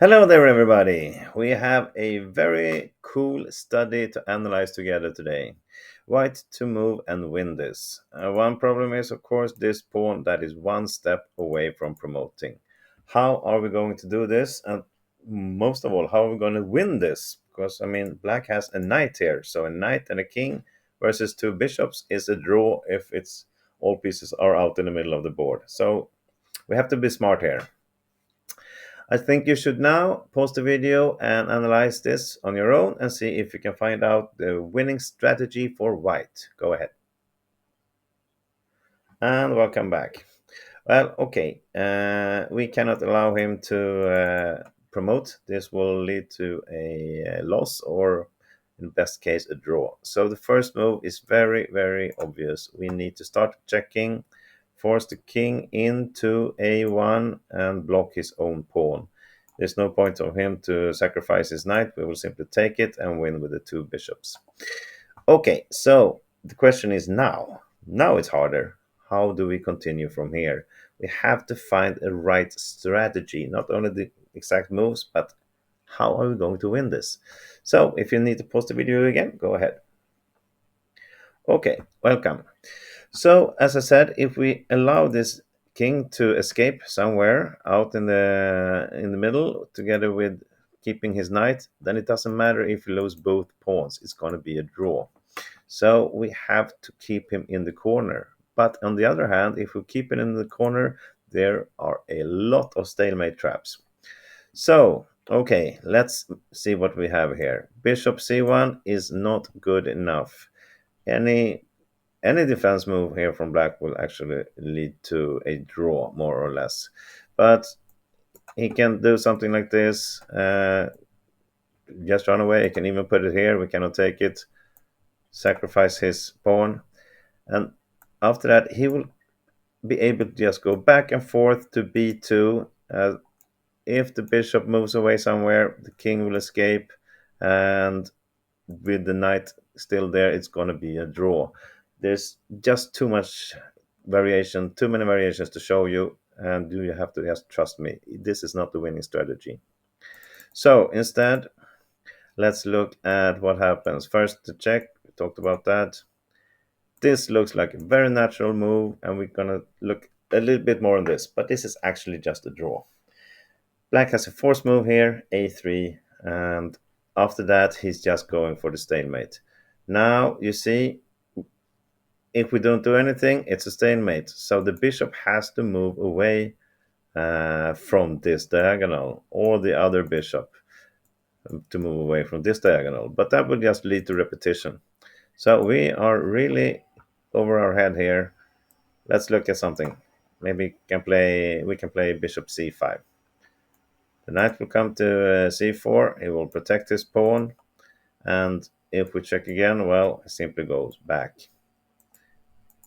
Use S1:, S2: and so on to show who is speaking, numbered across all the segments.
S1: Hello there, everybody. We have a very cool study to analyze together today. White to move and win this. One problem is, of course, this pawn that is one step away from promoting. How are we going to do this? And most of all, how are we going to win this? Because, black has a knight here. So a knight and a king versus two bishops is a draw if it's all pieces are out in the middle of the board. So we have to be smart here. I think you should now pause the video and analyze this on your own and see if you can find out the winning strategy for white. Go ahead. And welcome back. Well, okay, we cannot allow him to promote. This will lead to a loss or, in best case, a draw. So the first move is very, very obvious. We need to start checking, force the king into a1 and block his own pawn. There's no point of him to sacrifice his knight. We will simply take it and win with the two bishops. Okay, so the question is now. Now it's harder. How do we continue from here? We have to find a right strategy, not only the exact moves, but how are we going to win this? So if you need to pause the video again, go ahead. Okay, welcome. So as I said, if we allow this king to escape somewhere out in the middle together with keeping his knight, then it doesn't matter if you lose both pawns. It's going to be a draw. So we have to keep him in the corner. But on the other hand, if we keep him in the corner, there are a lot of stalemate traps. So, okay, let's see what we have here. Bishop c1 is not good enough. Any defense move here from black will actually lead to a draw, more or less. But he can do something like this. Just run away. He can even put it here. We cannot take it. Sacrifice his pawn. And after that, he will be able to just go back and forth to b2. If the bishop moves away somewhere, the king will escape. And with the knight still there, it's going to be a draw. There's just too much variation, too many variations to show you, and you have to just trust me. This is not the winning strategy. So instead, let's look at what happens. First, the check. We talked about that. This looks like a very natural move, and we're going to look a little bit more on this, but this is actually just a draw. Black has a force move here, a3, and after that, he's just going for the stalemate. Now, you see, if we don't do anything, it's a stalemate. So the bishop has to move away from this diagonal, or the other bishop to move away from this diagonal. But that will just lead to repetition. So we are really over our head here. Let's look at something. Maybe we can play bishop c5. The knight will come to c4. He will protect his pawn. And if we check again, well, it simply goes back.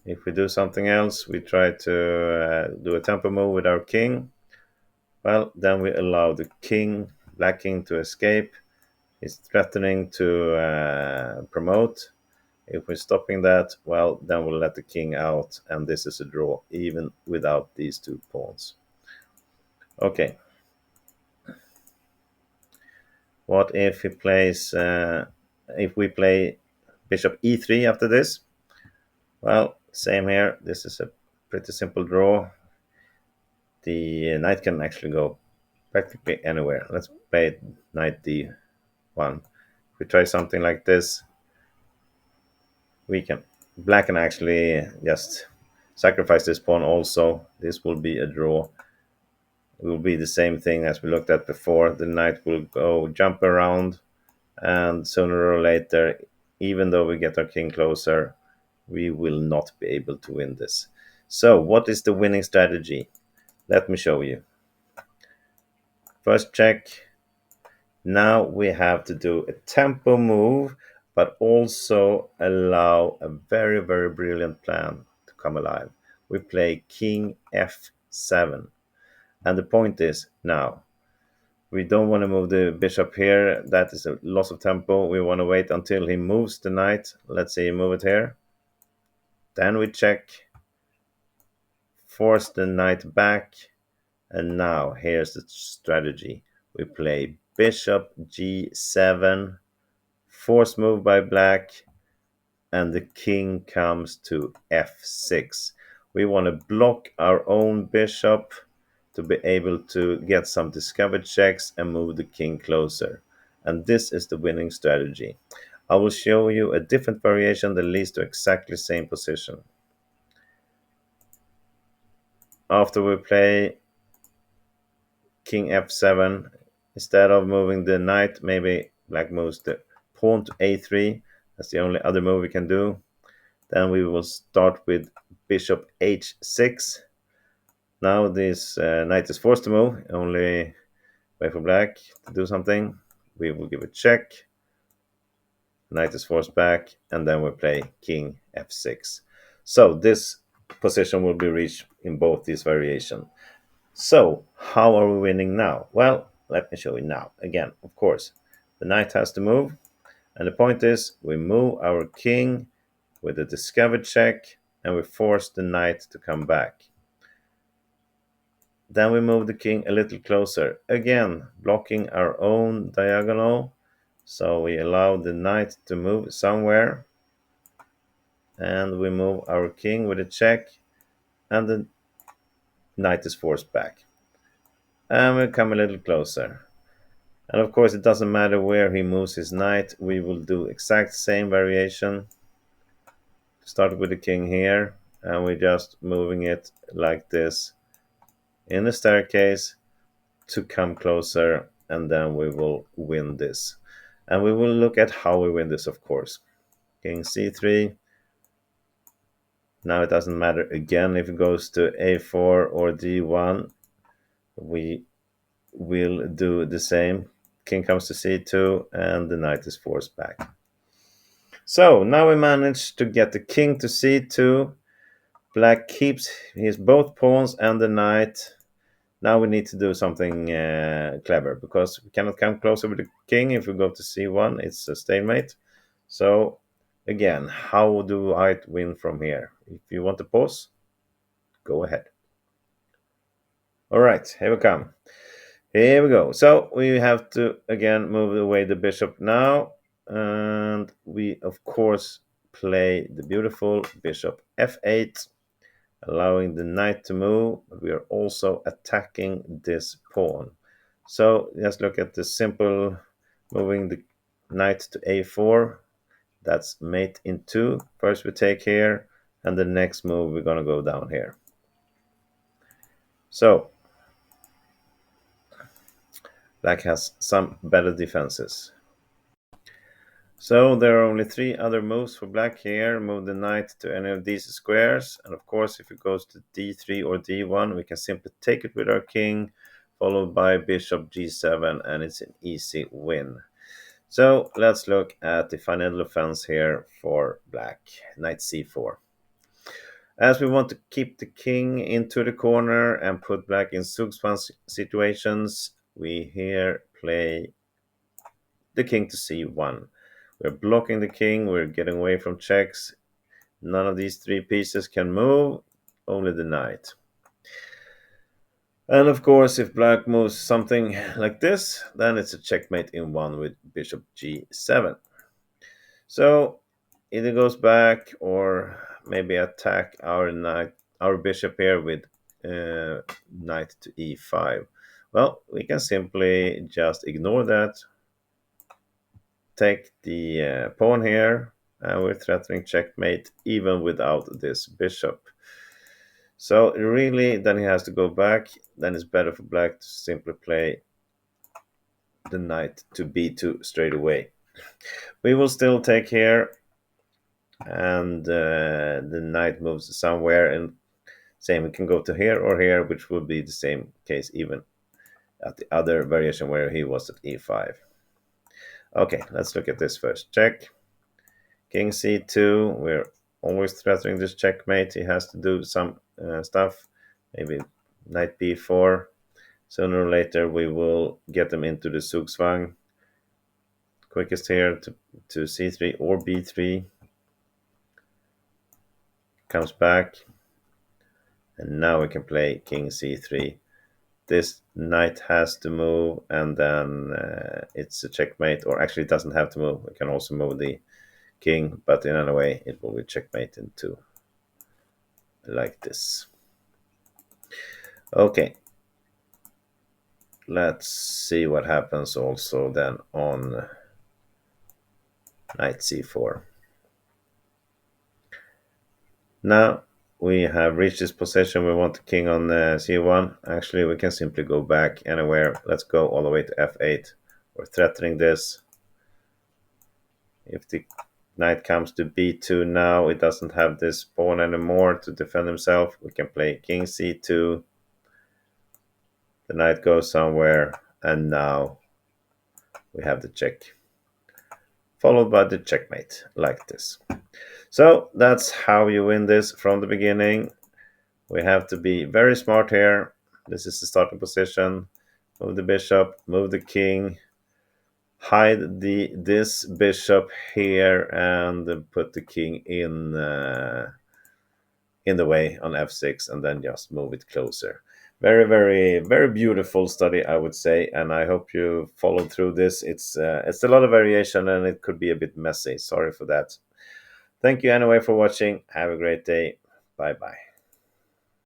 S1: If we do something else, we try to do a tempo move with our king. Well, then we allow the king, black king, to escape. He's threatening to promote. If we're stopping that, well, then we'll let the king out, and this is a draw, even without these two pawns. Okay. What if he plays, if we play bishop e3 after this? Well, same here. This is a pretty simple draw. The knight can actually go practically anywhere. Let's play knight d1. If we try something like this, black can actually just sacrifice this pawn also. This will be a draw. It will be the same thing as we looked at before. The knight will go jump around, and sooner or later, even though we get our king closer, we will not be able to win this. So what is the winning strategy? Let me show you. First check. Now we have to do a tempo move, but also allow a very, very brilliant plan to come alive. We play king f7. And the point is, now, we don't want to move the bishop here. That is a loss of tempo. We want to wait until he moves the knight. Let's say he move it here. Then we check, force the knight back. And now, here's the strategy. we play bishop g7, force move by black, and the king comes to f6. We want to block our own bishop to be able to get some discovered checks and move the king closer. And this is the winning strategy. I will show you a different variation that leads to exactly the same position. After we play king f7, instead of moving the knight, maybe black moves the pawn to a3. That's the only other move we can do. Then we will start with bishop h6. Now this knight is forced to move, only way for black to do something. We will give a check. Knight is forced back, and then we play king f6. So this position will be reached in both these variations. So how are we winning now? Well, let me show you now. Again, of course, the knight has to move, and the point is we move our king with a discovered check, and we force the knight to come back. Then we move the king a little closer, again blocking our own diagonal. So we allow the knight to move somewhere, and we move our king with a check, and the knight is forced back. And we come a little closer. And of course, it doesn't matter where he moves his knight, we will do exact same variation. Start with the king here, and we're just moving it like this in the staircase to come closer, and then we will win this. And we will look at how we win this, of course. King c3. Now it doesn't matter again if it goes to a4 or d1. We will do the same. King comes to c2, and the knight is forced back. So now we managed to get the king to c2. Black keeps his both pawns and the knight. Now we need to do something clever, because we cannot come closer with the king. If we go to c1, it's a stalemate. So again, how do I win from here? If you want to pause, go ahead. All right, here we come. Here we go. So we have to again move away the bishop now, and we of course play the beautiful bishop f8, allowing the knight to move, but we are also attacking this pawn. So let's look at the simple moving the knight to a4. That's mate in 2. First we take here, and the next move we're going to go down here. So black has some better defenses. So there are only 3 other moves for black here. Move the knight to any of these squares, and of course if it goes to d3 or d1, we can simply take it with our king, followed by bishop g7, and it's an easy win. So let's look at the final defense here for black, knight c4. As we want to keep the king into the corner and put black in Zugzwang situations, we here play the king to c1. We're blocking the king, we're getting away from checks. None of these 3 pieces can move, only the knight. And of course, if black moves something like this, then it's a checkmate in 1 with bishop g7. So either goes back or maybe attack our knight, our bishop here with knight to e5. Well, we can simply just ignore that, take the pawn here, and we're threatening checkmate even without this bishop. So really, then he has to go back. Then it's better for black to simply play the knight to b2 straight away. We will still take here, and the knight moves somewhere, and same, we can go to here or here, which would be the same case even at the other variation where he was at e5. Okay, let's look at this first. Check. King c2. We're always threatening this checkmate. He has to do some stuff. Maybe knight b4. Sooner or later we will get them into the Zugzwang. Quickest here to c3 or b3. Comes back. And now we can play king c3. This Knight has to move, and then it's a checkmate, or actually it doesn't have to move. We can also move the king, but in any way it will be checkmate into like this. Okay, let's see what happens also then on knight c4. Now we have reached this position. We want the king on c1. Actually, we can simply go back anywhere. Let's go all the way to f8. We're threatening this. If the knight comes to b2 now, it doesn't have this pawn anymore to defend himself. We can play king c2. The knight goes somewhere, and now we have the check, followed by the checkmate, like this. So that's how you win this from the beginning. We have to be very smart here. This is the starting position. Move the bishop, move the king, hide this bishop here, and put the king in the way on f6, and then just move it closer. Very, very, very beautiful study, I would say, and I hope you followed through this. It's a lot of variation, and it could be a bit messy. Sorry for that. Thank you anyway for watching. Have a great day. Bye bye.